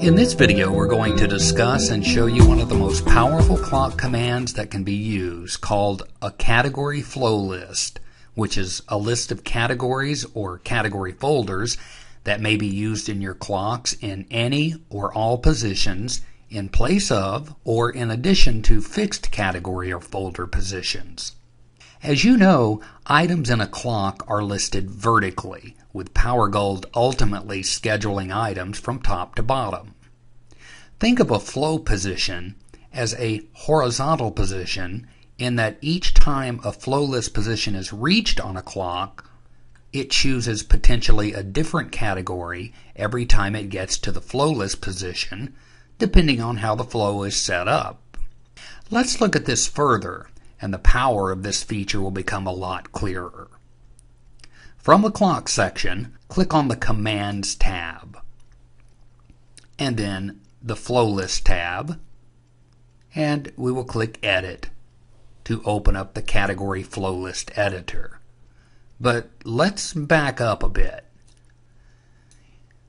In this video, we're going to discuss and show you one of the most powerful clock commands that can be used, called a category flow list, which is a list of categories or category folders that may be used in your clocks in any or all positions in place of or in addition to fixed category or folder positions. As you know, items in a clock are listed vertically, with Powergold ultimately scheduling items from top to bottom. Think of a flow position as a horizontal position in that each time a flow list position is reached on a clock, it chooses potentially a different category every time it gets to the flow list position, depending on how the flow is set up. Let's look at this further, and the power of this feature will become a lot clearer. From the clock section, click on the Commands tab, and then the Flow List tab, and we will click Edit to open up the Category Flow List Editor. But let's back up a bit.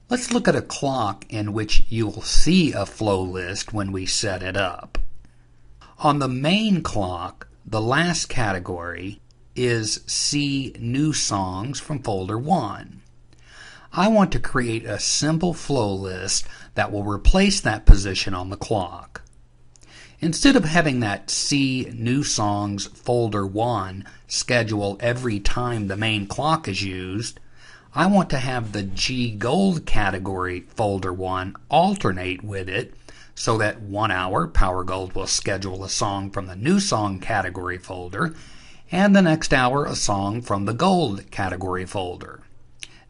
Let's look at a clock in which you'll see a flow list when we set it up. On the main clock, the last category is See New Songs from Folder 1. I want to create a simple flow list that will replace that position on the clock. Instead of having that See New Songs Folder 1 schedule every time the main clock is used, I want to have the G Gold category Folder 1 alternate with it, so that 1 hour Powergold will schedule a song from the New Song category folder, and the next hour a song from the Gold category folder.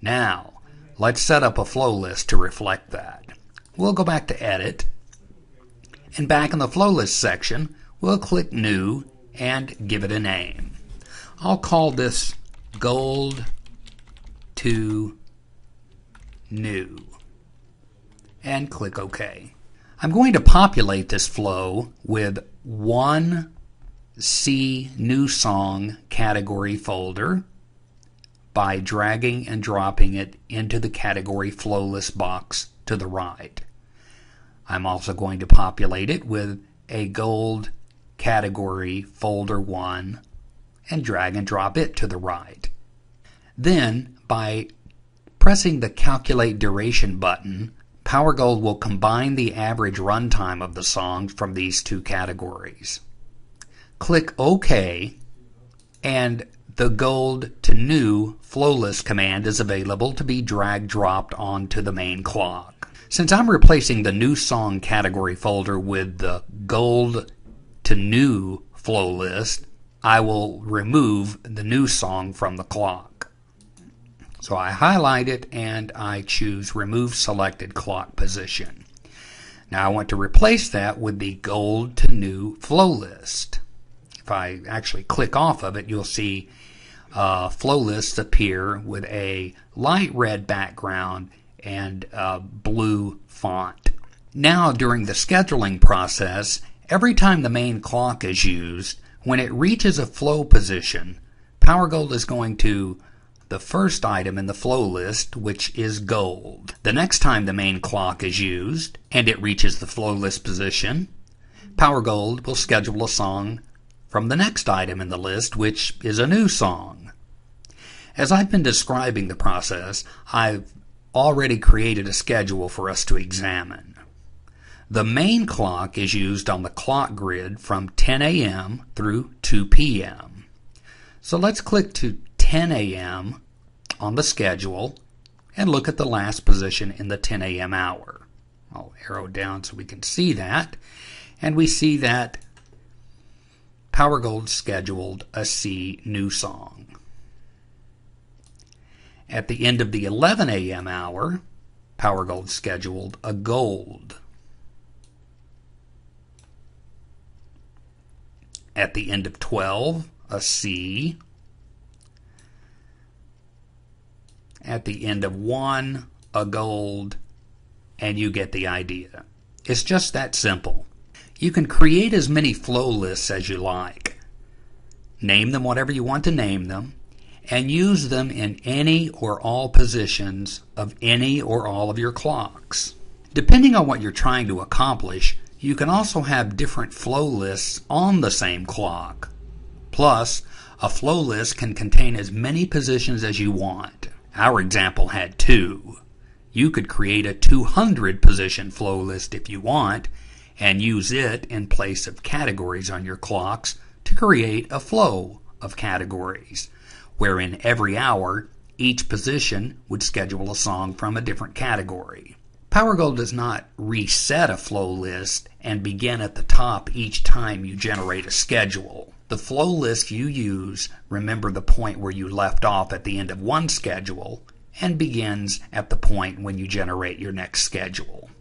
Now, let's set up a flow list to reflect that. We'll go back to Edit, and back in the flow list section, we'll click New and give it a name. I'll call this Gold to New, and click OK. I'm going to populate this flow with one See New Song category folder by dragging and dropping it into the category flow list box to the right. I'm also going to populate it with a Gold category folder 1 and drag and drop it to the right. Then, by pressing the Calculate Duration button, Powergold will combine the average runtime of the songs from these two categories. Click OK, and the Gold to New flow list command is available to be drag-dropped onto the main clock. Since I'm replacing the New Song category folder with the Gold to New flow list, I will remove the New Song from the clock. So I highlight it and I choose Remove Selected Clock Position. Now I want to replace that with the Gold to New flow list. If I actually click off of it, you'll see flow lists appear with a light red background and blue font. Now during the scheduling process, every time the main clock is used, when it reaches a flow position, Powergold is going to the first item in the flow list, which is Gold. The next time the main clock is used and it reaches the flow list position, Powergold will schedule a song from the next item in the list, which is a new song. As I've been describing the process, I've already created a schedule for us to examine. The main clock is used on the clock grid from 10 a.m. through 2 p.m. So let's click to 10 a.m. on the schedule and look at the last position in the 10 a.m. hour. I'll arrow down so we can see that, and we see that Powergold scheduled a See New Song. At the end of the 11 a.m. hour, Powergold scheduled a Gold. At the end of 12, a C. At the end of 1, a Gold, and you get the idea. It's just that simple. You can create as many flow lists as you like. Name them whatever you want to name them, and use them in any or all positions of any or all of your clocks. Depending on what you're trying to accomplish, you can also have different flow lists on the same clock. Plus, a flow list can contain as many positions as you want. Our example had 2. You could create a 200 position flow list if you want, and use it in place of categories on your clocks to create a flow of categories, wherein every hour each position would schedule a song from a different category. Powergold does not reset a flow list and begin at the top each time you generate a schedule. The flow list you use remember the point where you left off at the end of one schedule and begins at the point when you generate your next schedule.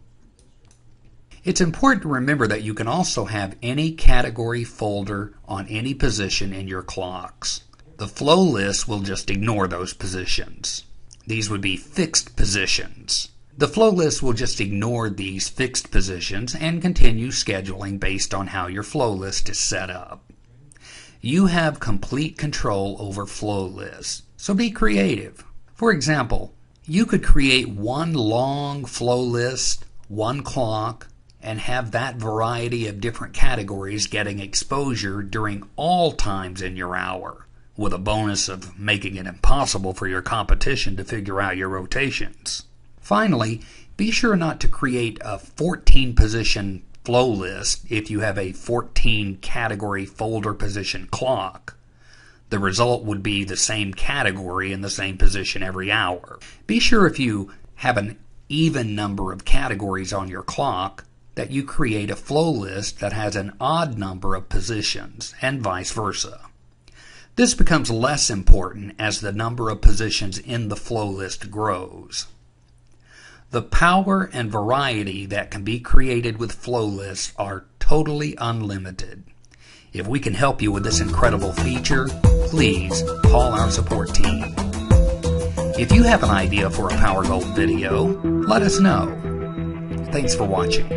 It's important to remember that you can also have any category folder on any position in your clocks. The flow list will just ignore those positions. These would be fixed positions. The flow list will just ignore these fixed positions and continue scheduling based on how your flow list is set up. You have complete control over flow lists, so be creative. For example, you could create one long flow list, one clock, and have that variety of different categories getting exposure during all times in your hour, with a bonus of making it impossible for your competition to figure out your rotations. Finally, be sure not to create a 14-position flow list if you have a 14-category folder position clock. The result would be the same category in the same position every hour. Be sure if you have an even number of categories on your clock that you create a flow list that has an odd number of positions, and vice versa. This becomes less important as the number of positions in the flow list grows. The power and variety that can be created with flow lists are totally unlimited. If we can help you with this incredible feature, please call our support team. If you have an idea for a Powergold video, let us know. Thanks for watching.